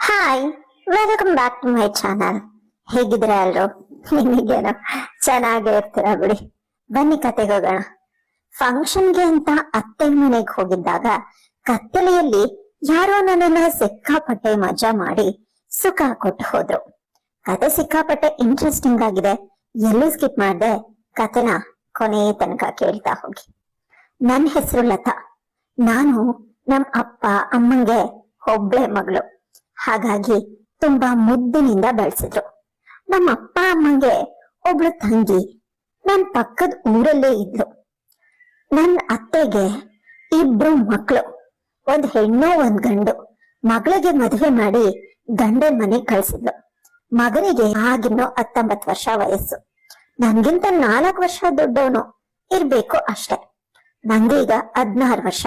Hi, welcome back to my channel. ಹೇಗಿದ್ರೆ ಎಲ್ರು? ನಿಮಗೇನೋ ಚೆನ್ನಾಗೇ ಇರ್ತೀರ ಬಿಡಿ. ಬನ್ನಿ ಕತೆಗೆ ಹೋಗೋಣ. ಫಂಕ್ಷನ್ಗೆ ಅಂತ ಅತ್ತೆ ಮನೆಗೆ ಹೋಗಿದ್ದಾಗ ಕತ್ತಲೆಯಲ್ಲಿ ಯಾರೋ ನನ್ನನ್ನ ಸಿಕ್ಕಾಪಟ್ಟೆ ಮಜಾ ಮಾಡಿ ಸುಖ ಕೊಟ್ಟು ಹೋದ್ರು. ಕತೆ ಸಿಕ್ಕಾಪಟ್ಟೆ ಇಂಟ್ರೆಸ್ಟಿಂಗ್ ಆಗಿದೆ. ಎಲ್ಲೂ ಸ್ಕಿಪ್ ಮಾಡ್ದೆ ಕತೆನ ಕೊನೆಯ ತನಕ ಕೇಳ್ತಾ ಹೋಗಿ. ನನ್ನ ಹೆಸರು ಲತಾ. ನಾನು ನಮ್ ಅಪ್ಪ ಅಮ್ಮಂಗೆ ಒಬ್ಳೆ ಮಗಳು. ಹಾಗಾಗಿ ತುಂಬಾ ಮುದ್ದಿನಿಂದ ಬೆಳೆಸಿದ್ರು. ನಮ್ಮ ಅಪ್ಪ ಅಮ್ಮಂಗೆ ಒಬ್ಳು ತಂಗಿ ನನ್ ಪಕ್ಕದ ಊರಲ್ಲೇ ಇದ್ಲು. ನನ್ ಅತ್ತೆಗೆ ಇಬ್ರು ಮಕ್ಕಳು, ಒಂದ್ ಹೆಣ್ಣು ಒಂದ್ ಗಂಡು. ಮಗಳಿಗೆ ಮದುವೆ ಮಾಡಿ ಗಂಡನ ಮನೆಗ್ ಕಳ್ಸಿದ್ಲು. ಮಗನಿಗೆ ಆಗಿನ್ನೂ 19 ವರ್ಷ ವಯಸ್ಸು. ನನ್ಗಿಂತ 4 ವರ್ಷ ದೊಡ್ಡವನು ಇರ್ಬೇಕು ಅಷ್ಟೆ. ನಂಗೀಗ 16 ವರ್ಷ.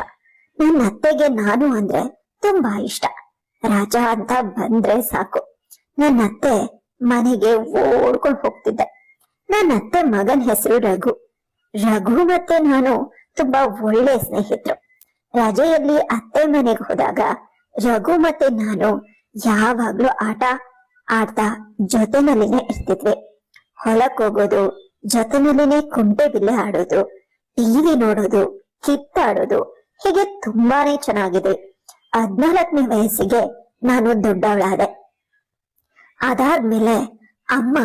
ನನ್ನ ಅತ್ತೆಗೆ ನಾನು ಅಂದ್ರೆ ತುಂಬಾ ಇಷ್ಟ. ರಾಜ ಅಂತ ಬಂದ್ರೆ ಸಾಕು. ನನ್ನ ಅತ್ತೆ ಮನೆಗೆ ಓಡ್ಕೊಂಡು ಹೋಗ್ತಿದ್ದೆ. ನನ್ನ ಅತ್ತೆ ಮಗನ ಹೆಸರು ರಘು. ರಘು ಮತ್ತೆ ನಾನು ತುಂಬಾ ಒಳ್ಳೆ ಸ್ನೇಹಿತರು. ರಜೆಯಲ್ಲಿ ಅತ್ತೆ ಮನೆಗೆ ಹೋದಾಗ ರಘು ಮತ್ತೆ ನಾನು ಯಾವಾಗ್ಲೂ ಆಟ ಆಡ್ತಾ ಜೊತೆನಲ್ಲಿನೇ ಇರ್ತಿದ್ವಿ. ಹೊಲಕ್ ಹೋಗೋದು, ಜೊತೆನಲ್ಲಿನೇ ಕುಂಟೆ ಬಿಲ್ಲೆ ಆಡೋದು, ಟಿವಿ ನೋಡೋದು, ಕಿತ್ತಾಡೋದು, ಹೀಗೆ ತುಂಬಾನೇ ಚೆನ್ನಾಗಿದೆ. 14ನೇ ವಯಸ್ಸಿಗೆ ನಾನು ದೊಡ್ಡವಳಾದೆ. ಅದಾದ್ಮೇಲೆ ಅಮ್ಮ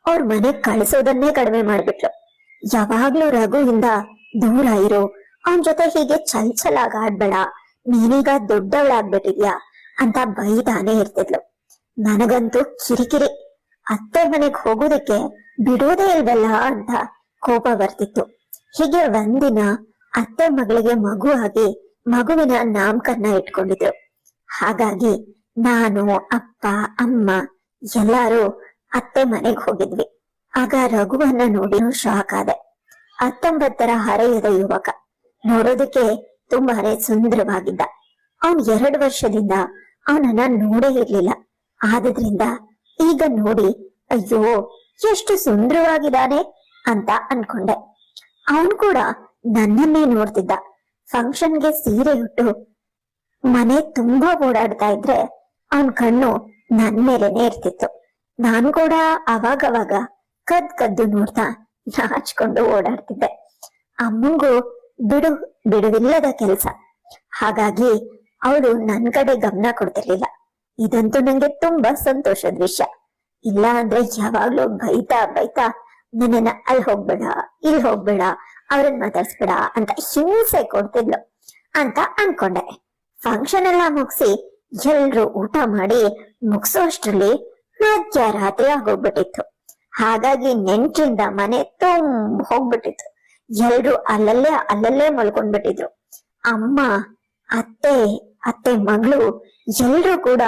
ಅವ್ರ ಮನೆಗ್ ಕಳಿಸೋದನ್ನೇ ಕಡಿಮೆ ಮಾಡ್ಬಿಟ್ರು. ಯಾವಾಗ್ಲೂ ರಘುವಿಂದ ದೂರ ಇರು, ಅವನ್ ಜೊತೆ ಹೀಗೆ ಚಲ್ಚಲಾಗ ಆಡ್ಬೇಡ, ನೀನೀಗ ದೊಡ್ಡವಳಾಗ್ಬಿಟ್ಟಿದ್ಯಾ ಅಂತ ಬೈದಾನೆ ಇರ್ತಿದ್ಲು. ನನಗಂತೂ ಕಿರಿಕಿರಿ. ಅತ್ತೆ ಮನೆಗ್ ಹೋಗೋದಕ್ಕೆ ಬಿಡೋದೇ ಇಲ್ವಲ್ಲ ಅಂತ ಕೋಪ ಬರ್ತಿತ್ತು. ಹೀಗೆ ಒಂದಿನ ಅತ್ತೆ ಮಗಳಿಗೆ ಮಗು ಆಗಿ ಮಗುವಿನ ನಾಮಕರಣ ಇಟ್ಕೊಂಡಿದ್ರು. ಹಾಗಾಗಿ ನಾನು ಅಪ್ಪ ಅಮ್ಮ ಎಲ್ಲಾರು ಅತ್ತೆ ಮನೆಗ್ ಹೋಗಿದ್ವಿ. ಆಗ ರಘುವನ್ನ ನೋಡಿ ಶಾಕ್ ಆದೆ. 19ರ ಹರೆಯದ ಯುವಕ, ನೋಡೋದಕ್ಕೆ ತುಂಬಾನೇ ಸುಂದರವಾಗಿದ್ದ. ಅವನ್ 2 ವರ್ಷದಿಂದ ಅವನನ್ನ ನೋಡೇ ಇರ್ಲಿಲ್ಲ. ಆದ್ರಿಂದ ಈಗ ನೋಡಿ ಅಯ್ಯೋ ಎಷ್ಟು ಸುಂದರವಾಗಿದ್ದಾನೆ ಅಂತ ಅನ್ಕೊಂಡೆ. ಅವನ್ ಕೂಡ ನನ್ನನ್ನೇ ನೋಡ್ತಿದ್ದ. ಫಂಕ್ಷನ್ಗೆ ಸೀರೆ ಉಟ್ಟು ಮನೆ ತುಂಬಾ ಓಡಾಡ್ತಾ ಇದ್ರೆ ಅವನ್ ಕಣ್ಣು ನನ್ ಮೇಲೆನೆ ಇರ್ತಿತ್ತು. ನಾನು ಕೂಡ ಅವಾಗವಾಗ ಕದ್ದು ನೋಡ್ತಾ ನಾಚ್ಕೊಂಡು ಓಡಾಡ್ತಿದ್ದೆ. ಅಮ್ಮಂಗೂ ಬಿಡುವಿಲ್ಲದ ಕೆಲ್ಸ. ಹಾಗಾಗಿ ಅವಳು ನನ್ ಕಡೆ ಗಮನ ಕೊಡ್ತಿರ್ಲಿಲ್ಲ. ಇದಂತೂ ನಂಗೆ ತುಂಬಾ ಸಂತೋಷದ ವಿಷಯ. ಇಲ್ಲ ಅಂದ್ರೆ ಯಾವಾಗ್ಲೂ ಬೈತಾ ನನ್ನನ್ನ ಅಲ್ಲಿ ಹೋಗ್ಬೇಡ, ಇಲ್ಲಿ ಹೋಗ್ಬೇಡ, ಅವ್ರನ್ನ ಮಾತಾಡ್ಸ್ಬೇಡ ಅಂತ ಹಿಂಸೆ ಕೊಡ್ತಿದ್ಲು ಅಂತ ಅನ್ಕೊಂಡೆ. ಫಂಕ್ಷನ್ ಎಲ್ಲ ಮುಗಿಸಿ ಎಲ್ರು ಊಟ ಮಾಡಿ ಮುಗಿಸೋ ಅಷ್ಟ್ರಲ್ಲಿ ಮಧ್ಯರಾತ್ರಿ ಆಗೋಗ್ಬಿಟ್ಟಿತ್ತು. ಹಾಗಾಗಿ ನೆಂಟ್ರಿಂದ ಮನೆ ತುಂಬ ಹೋಗ್ಬಿಟ್ಟಿತ್ತು. ಎಲ್ರು ಅಲ್ಲಲ್ಲೇ ಮಲ್ಕೊಂಡ್ಬಿಟ್ಟಿದ್ರು. ಅಮ್ಮ, ಅತ್ತೆ ಮಗಳು ಎಲ್ರು ಕೂಡ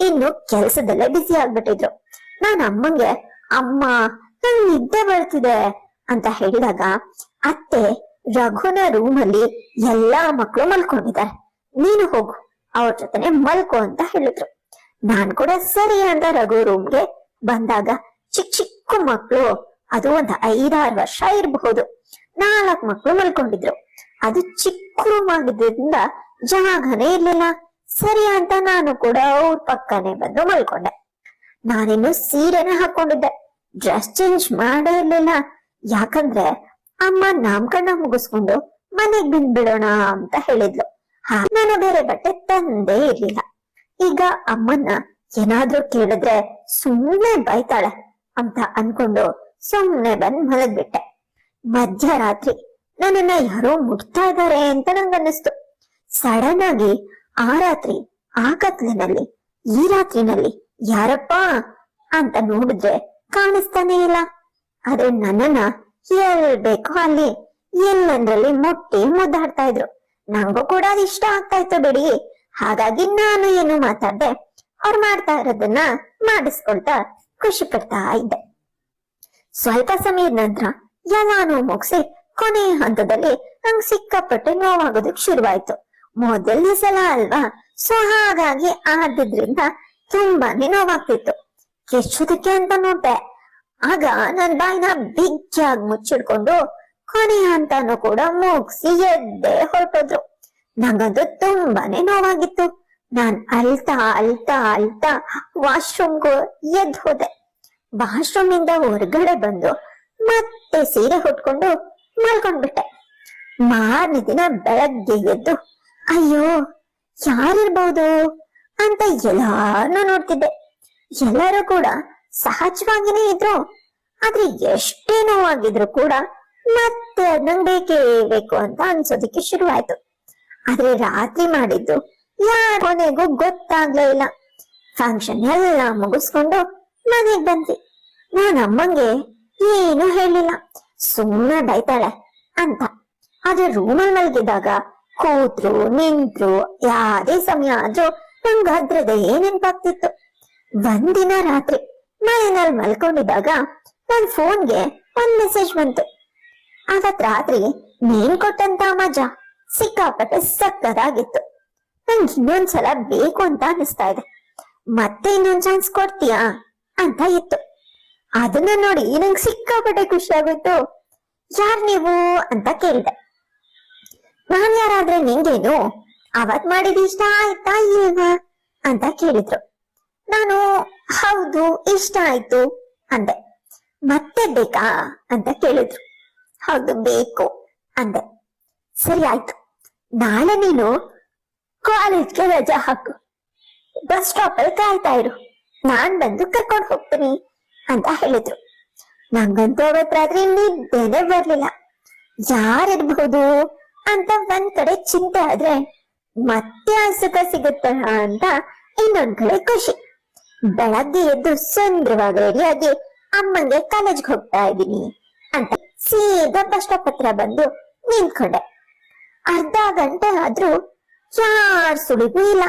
ಇನ್ನು ಕೆಲ್ಸದಲ್ಲೇ ಬಿಸಿ ಆಗ್ಬಿಟ್ಟಿದ್ರು. ನಾನ್ ಅಮ್ಮಂಗೆ ಅಮ್ಮ ನಂಗೆ ನಿದ್ದೆ ಬರ್ತಿದೆ ಅಂತ ಹೇಳಿದಾಗ ಅತ್ತೆ ರಘುನ ರೂಮಲ್ಲಿ ಎಲ್ಲಾ ಮಕ್ಕಳು ಮಲ್ಕೊಂಡಿದ್ದಾರೆ, ನೀನು ಹೋಗು ಅವ್ರ ಜೊತೆನೆ ಮಲ್ಕೋ ಅಂತ ಹೇಳಿದ್ರು. ನಾನ್ ಕೂಡ ಸರಿ ಅಂತ ರಘು ರೂಮ್ಗೆ ಬಂದಾಗ ಚಿಕ್ಕ ಮಕ್ಕಳು, ಅದು ಒಂದು 5-6 ವರ್ಷ ಇರಬಹುದು, 4 ಮಕ್ಕಳು ಮಲ್ಕೊಂಡಿದ್ರು. ಅದು ಚಿಕ್ಕ ರೂಮ್ ಆಗಿದ್ರಿಂದ ಜಾಗನೇ ಇರ್ಲಿಲ್ಲ. ಸರಿ ಅಂತ ನಾನು ಕೂಡ ಅವ್ರ ಪಕ್ಕನೆ ಬಂದು ಮಲ್ಕೊಂಡೆ. ನಾನಿನ್ನು ಸೀರೆನ ಹಾಕೊಂಡಿದ್ದೆ, ಡ್ರೆಸ್ ಚೇಂಜ್ ಮಾಡೇ ಇರ್ಲಿಲ್ಲ. ಯಾಕಂದ್ರೆ ಅಮ್ಮ ನಾಮಕರಣ ಮುಗಿಸ್ಕೊಂಡು ಮನೆಗ್ ಬಿಡೋಣ ಅಂತ ಹೇಳಿದ್ಲು. ನಾನು ಬೇರೆ ಬಟ್ಟೆ ತಂದೇ ಇರ್ಲಿಲ್ಲ. ಈಗ ಅಮ್ಮನ್ನ ಏನಾದ್ರೂ ಕೇಳಿದ್ರೆ ಸುಮ್ನೆ ಬೈತಾಳೆ ಅಂತ ಅನ್ಕೊಂಡು ಸುಮ್ನೆ ಬಂದ್ ಮಲಗ್ಬಿಟ್ಟೆ. ಮಧ್ಯರಾತ್ರಿ ನನ್ನನ್ನ ಯಾರೋ ಮುಟ್ತಾ ಇದ್ದಾರೆ ಅಂತ ನಂಗನ್ನಿಸ್ತು. ಸಡನ್ ಆಗಿ ಆ ರಾತ್ರಿ ಆ ಕತ್ಲಿನಲ್ಲಿ ಈ ರಾತ್ರಿನಲ್ಲಿ ಯಾರಪ್ಪ ಅಂತ ನೋಡಿದ್ರೆ ಕಾಣಿಸ್ತಾನೆ ಇಲ್ಲ. ಆದ್ರೆ ನನ್ನನ್ನ ಹೇಳ್ಬೇಕು ಅಲ್ಲಿ ಎಲ್ಲಂದ್ರಲ್ಲಿ ಮುಟ್ಟಿ ಮುದ್ದಾಡ್ತಾ ಇದ್ರು. ನಂಗೂ ಕೂಡ ಅದು ಇಷ್ಟ ಆಗ್ತಾ ಇತ್ತು ಬಿಡಿ. ಹಾಗಾಗಿ ನಾನು ಏನು ಮಾತಾಡ್ದೆ, ಅವ್ರು ಮಾಡ್ತಾ ಇರೋದನ್ನ ಮಾಡಿಸ್ಕೊಳ್ತಾ ಖುಷಿ ಪಡ್ತಾ ಇದ್ದೆ. ಸ್ವಲ್ಪ ಸಮಯದ ನಂತರ ಎಲ್ಲಾನು ಮುಗಿಸಿ ಕೊನೆಯ ಹಂತದಲ್ಲಿ ನಂಗೆ ಸಿಕ್ಕಾಪಟ್ಟೆ ನೋವಾಗೋದಕ್ ಶುರುವಾಯ್ತು. ಮೊದಲನೇ ಸಲ ಅಲ್ವಾ, ಸೊ ಹಾಗಾಗಿ ಆದ್ರಿಂದ ತುಂಬಾನೇ ನೋವಾಗ್ತಿತ್ತು. ಕೆಚ್ಚೋದಕ್ಕೆ ಅಂತ ನೋಡ್ದೆ. ಆಗ ನನ್ ಬಾಯಿನ ಬಿಗ್ಗಿಯಾಗಿ ಮುಚ್ಚಿಡ್ಕೊಂಡು ಕೊನೆಯ ಹಂತನೂ ಕೂಡ ಮುಗಿಸಿ ಎದ್ದೆ ಹೊರಟೋದ್ರು. ನಂಗಂತೂ ತುಂಬಾನೇ ನೋವಾಗಿತ್ತು. ನಾನ್ ಅಳ್ತಾ ಅಳ್ತಾ ಅಳ್ತಾ ವಾಶ್ರೂಮ್ಗೂ ಎದ್ದು ಹೋದೆ. ವಾಶ್ರೂಮ್ ಇಂದ ಹೊರಗಡೆ ಬಂದು ಮತ್ತೆ ಸೀರೆ ಉಟ್ಕೊಂಡು ಮಲ್ಕೊಂಡ್ಬಿಟ್ಟೆ. ಮಾರನೇ ದಿನ ಬೆಳಗ್ಗೆ ಎದ್ದು ಅಯ್ಯೋ ಯಾರಿರ್ಬಹುದು ಅಂತ ಎಲ್ಲಾರನ್ನೂ ನೋಡ್ತಿದ್ದೆ. ಎಲ್ಲರೂ ಕೂಡ ಸಹಜವಾಗಿನೇ ಇದ್ರು. ಆದ್ರೆ ಎಷ್ಟೇ ನೋವಾಗಿದ್ರು ಕೂಡ ಮತ್ತೆ ನಂಗೆ ಬೇಕೇ ಬೇಕು ಅಂತ ಅನ್ಸೋದಿಕ್ಕೆ ಶುರುವಾಯ್ತು. ಆದ್ರೆ ರಾತ್ರಿ ಮಾಡಿದ್ದು ಯಾರ ಕೊನೆಗೂ ಗೊತ್ತಾಗ್ಲೇ ಇಲ್ಲ. ಫಂಕ್ಷನ್ ಎಲ್ಲ ಮುಗಿಸ್ಕೊಂಡು ಮನೆಗ್ ಬಂದ್ವಿ. ನಾನ್ ಅಮ್ಮಂಗೆ ಏನು ಹೇಳಿಲ್ಲ, ಸುಮ್ಮನೆ ಬೈತಾಳೆ ಅಂತ. ಆದ್ರೆ ರೂಮಲ್ಲಿ ಮಲಗಿದಾಗ ಕೂತ್ರು ನಿಂತ್ರು ಯಾವ್ದೇ ಸಮಯ ಆದ್ರೂ ನಂಗೆ ಅದ್ರದೇ ನೆನ್ಪಾಗ್ತಿತ್ತು. ಒಂದಿನ ರಾತ್ರಿ ಮನೆಯಲ್ಲಿ ಮಲ್ಕೊಂಡಿದ್ದಾಗ ನನ್ ಫೋನ್ಗೆ ಒಂದ್ ಮೆಸೇಜ್ ಬಂತು. ಅವತ್ ರಾತ್ರಿ ನೀನ್ ಕೊಟ್ಟಂತ ಮಜಾ ಸಿಕ್ಕಾಪಟ್ಟೆ ಸಕ್ಕದಾಗಿತ್ತು. ನಂಗೆ ಇನ್ನೊಂದ್ಸಲ ಬೇಕು ಅಂತ ಅನಿಸ್ತಾ ಇದೆ. ಮತ್ತೆ ಇನ್ನೊಂದ್ ಚಾನ್ಸ್ ಕೊಡ್ತೀಯಾ ಅಂತ ಇತ್ತು. ಅದನ್ನ ನೋಡಿ ನಂಗೆ ಸಿಕ್ಕಾಪಟ್ಟೆ ಖುಷಿ ಆಗೋಯ್ತು. ಯಾರ್ ನೀವು ಅಂತ ಕೇಳಿದೆ. ನಾನ್ ಯಾರಾದ್ರೆ ನಿಂಗೇನು, ಅವತ್ ಮಾಡಿದ ಇಷ್ಟ ಆಯ್ತಾ ಇಲ್ವಾ ಅಂತ ಕೇಳಿದ್ರು. ನಾನು ಹೌದು ಇಷ್ಟ ಆಯ್ತು ಅಂದೆ. ಮತ್ತೆ ಬೇಕಾ ಅಂತ ಕೇಳಿದ್ರು. ಹೌದು ಬೇಕು ಅಂದೆ. ಸರಿ ಆಯ್ತು, ನಾಳೆ ನೀನು ಕಾಲೇಜ್ಗೆ ರಜಾ ಹಾಕು, ಬಸ್ ಸ್ಟಾಪ್ ಅಲ್ಲಿ ಕಾಯ್ತಾ ಇರು, ನಾನ್ ಬಂದು ಕರ್ಕೊಂಡು ಹೋಗ್ತೀನಿ ಅಂತ ಹೇಳಿದ್ರು. ನಂಗಂತೂ ಅವತ್ ರಾತ್ರಿ ನಿದ್ದೆನೆ ಬರ್ಲಿಲ್ಲ. ಯಾರಿರ್ಬಹುದು ಅಂತ ಒಂದ್ ಕಡೆ ಚಿಂತೆ ಆದ್ರೆ ಮತ್ತೆ ಆ ಸುಖ ಸಿಗುತ್ತ ಅಂತ ಇನ್ನೊಂದ್ ಕಡೆ ಖುಷಿ. ಬೆಳಗ್ಗೆ ಎದ್ದು ಸುಂದರವಾಗಿ ರೆಡಿಯಾಗಿ ಅಮ್ಮಂಗೆ ಕಾಲೇಜ್ಗೆ ಹೋಗ್ತಾ ಇದ್ದೀನಿ ಅಂತ ಸೀದಾ ಬಸ್ ಸ್ಟಾಪ್ ಹತ್ರ ಬಂದು ನಿಂತ್ಕೊಂಡೆ. ಅರ್ಧ ಗಂಟೆ ಆದ್ರೂ ಯಾರ್ ಸುಳಿಗೂ ಇಲ್ಲ.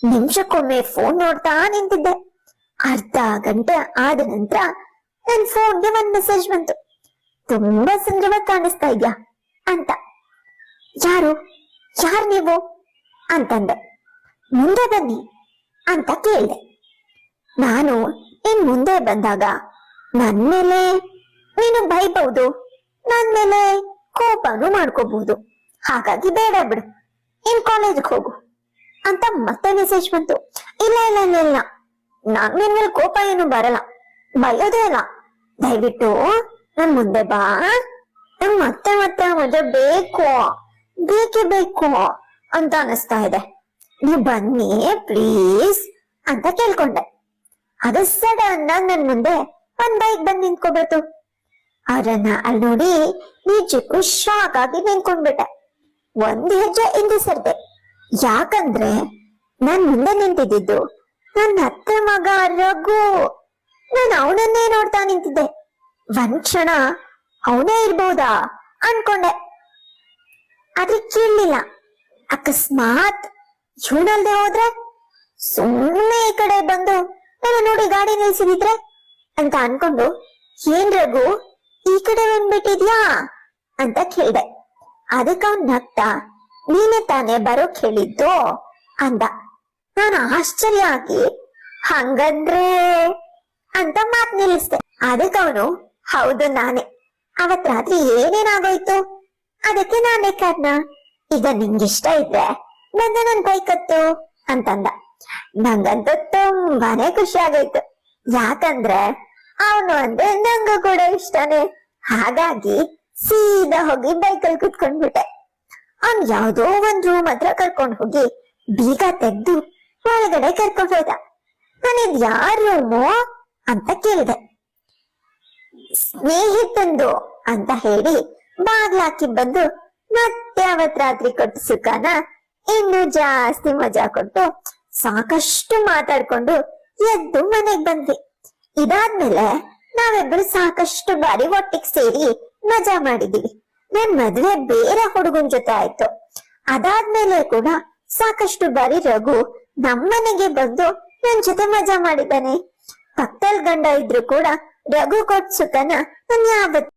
ನಿಮಿಷಕ್ಕೊಮ್ಮೆ ಫೋನ್ ನೋಡ್ತಾ ನಿಂತಿದ್ದೆ. ಅರ್ಧ ಗಂಟೆ ಆದ ನಂತರ ನನ್ ಫೋನ್ಗೆ ಒಂದ್ ಮೆಸೇಜ್ ಬಂತು. ತುಂಬಾ ಸುಂದರವಾಗಿ ಕಾಣಿಸ್ತಾ ಇದ್ಯಾ ಅಂತ. ಯಾರ್ ನೀವು ಅಂತಂದೆ. ಮುಂದೆ ಬನ್ನಿ ಅಂತ ಕೇಳಿದೆ. ನಾನು ಇನ್ ಮುಂದೆ ಬಂದಾಗ ನನ್ ಮೇಲೆ ನೀನು ಬೈಬಹುದು, ನನ್ ಮೇಲೆ ಕೋಪನೂ ಮಾಡ್ಕೋಬಹುದು, ಹಾಗಾಗಿ ಬೇಡ ಬಿಡು, ಇನ್ ಕಾಲೇಜ್ಗೆ ಹೋಗು ಅಂತ ಮತ್ತೆ ಮೆಸೇಜ್ ಬಂತು. ಇಲ್ಲ ಇಲ್ಲ ಇಲ್ಲ ಇಲ್ಲ, ನನ್ ಮೇಲೆ ಕೋಪ ಏನು ಬರಲ್ಲ, ಬೈಯೋದೇ ಇಲ್ಲ, ದಯವಿಟ್ಟು ನನ್ ಮುಂದೆ ಬಾ, ನಂಗ್ ಮತ್ತೆ ಮತ್ತೆ ಮಜಾ ಬೇಕೇ ಬೇಕು ಅಂತ ಅನಿಸ್ತಾ ಇದೆ, ನೀವು ಬನ್ನಿ ಪ್ಲೀಸ್ ಅಂತ ಕೇಳ್ಕೊಂಡೆ. ಅದು ಸಡನ್ ಆಗಿ ನನ್ ಮುಂದೆ ಒಂದ್ ಬೈಕ್ ಬಂದ್ ನಿಂತ್ಕೊಬಿಡ್ತು. ಅವ್ರನ್ನ ಅಲ್ಲಿ ನೋಡಿ ನಿಜಕ್ಕೂ ಶಾಕ್ ಆಗಿ ನಿಂತ್ಕೊಂಡ್ಬಿಟ್ಟೆ. ಒಂದ್ ಹೆಜ್ಜೆ ಹಿಂದೆ ಸರ್ದೆ. ಯಾಕಂದ್ರೆ ನಾನ್ ಮುಂದೆ ನಿಂತಿದ್ದು ನನ್ನ ಅತ್ತೆ ಮಗ ರಘು. ನಾನು ಅವನನ್ನೇ ನೋಡ್ತಾ ನಿಂತಿದ್ದೆ. ಒಂದ್ ಕ್ಷಣ ಅವನೇ ಇರ್ಬಹುದಾ ಅನ್ಕೊಂಡೆ, ಆದ್ರೆ ಕೇಳಲಿಲ್ಲ. ಅಕಸ್ಮಾತ್ ಇವನಲ್ದೆ ಹೋದ್ರೆ, ಸುಮ್ಮನೆ ಈ ಕಡೆ ಬಂದು ನನ್ನ ನೋಡಿ ಗಾಡಿ ನಿಲ್ಸಿದಿದ್ರೆ ಅಂತ ಅನ್ಕೊಂಡು, ಏನ್ ರಘು ಈ ಕಡೆ ಬಂದ್ಬಿಟ್ಟಿದ್ಯಾ ಅಂತ ಕೇಳ್ದೆ. ಅದಕ್ಕ ಅವ್ನ್ ನಗ್ತಾ, ನೀನೆ ತಾನೇ ಬರೋಕ್ ಹೇಳಿದ್ದು ಅಂದ. ನಾನು ಆಶ್ಚರ್ಯ ಆಗಿ ಹಂಗಂದ್ರೆ ಅಂತ ಮಾತ್ ನಿಲ್ಲಿಸ್ದೆ. ಅದಕ್ಕೆ ಅವನು, ಹೌದು ನಾನೇ, ಅವತ್ ರಾತ್ರಿ ಏನೇನಾಗೋಯ್ತು ಅದಕ್ಕೆ ನಾನೇ ಕಾರಣ, ಈಗ ನಿಂಗಿಷ್ಟ ಇದ್ರೆ ಬಂದು ನನ್ ಬೈಕತ್ತು ಅಂತಂದ. ನಂಗಂತೂ ತುಂಬಾನೇ ಖುಷಿ ಆಗೋಯ್ತು. ಯಾಕಂದ್ರೆ ಅವನು ಅಂದ್ರೆ ನಂಗೂ ಕೂಡ ಇಷ್ಟನೇ. ಹಾಗಾಗಿ ಸೀದಾ ಹೋಗಿ ಬೈಕಲ್ಲಿ ಕುತ್ಕೊಂಡ್ಬಿಟ್ಟೆ. ಅವ್ನ್ ಯಾವ್ದೋ ಒಂದ್ ರೂಮ್ ಹತ್ರ ಕರ್ಕೊಂಡ್ ಹೋಗಿ ಬೀಗ ತೆಗ್ದು ಒಳಗಡೆ ಕರ್ಕೊಂಡ್ ಹೋದ. ನಾನಿದ್ ಯಾರ್ ರೂಮು ಅಂತ ಕೇಳಿದೆ. ಸ್ನೇಹಿತಂದು ಅಂತ ಹೇಳಿ ಬಾಗ್ಲಾಕಿ ಬಂದು ಮತ್ತೆ ಅವತ್ ರಾತ್ರಿ ಕೊಟ್ಟು ಸುಖನ ಇನ್ನು ಜಾಸ್ತಿ ಮಜಾ ಕೊಟ್ಟು ಸಾಕಷ್ಟು ಮಾತಾಡ್ಕೊಂಡು ಎದ್ದು ಮನೆಗ್ ಬಂದ್ವಿ. ಇದಾದ್ಮೇಲೆ ನಾವಿಬ್ರು ಸಾಕಷ್ಟು ಬಾರಿ ಒಟ್ಟಿಗೆ ಸೇರಿ ಮಜಾ ಮಾಡಿದೀವಿ. ನನ್ ಮದ್ವೆ ಬೇರೆ ಹುಡುಗನ್ ಜೊತೆ ಆಯ್ತು. ಅದಾದ್ಮೇಲೆ ಕೂಡ ಸಾಕಷ್ಟು ಬಾರಿ ರಘು ನಮ್ಮನೆಗೆ ಬಂದು ನನ್ ಜೊತೆ ಮಜಾ ಮಾಡಿದ್ದಾನೆ. ಪಕ್ಕದಲ್ಲಿ ಗಂಡ ಇದ್ರು ಕೂಡ ರಘು ಕೊಟ್ ಸುಖನ ನನ್ ಯಾವತ್ತು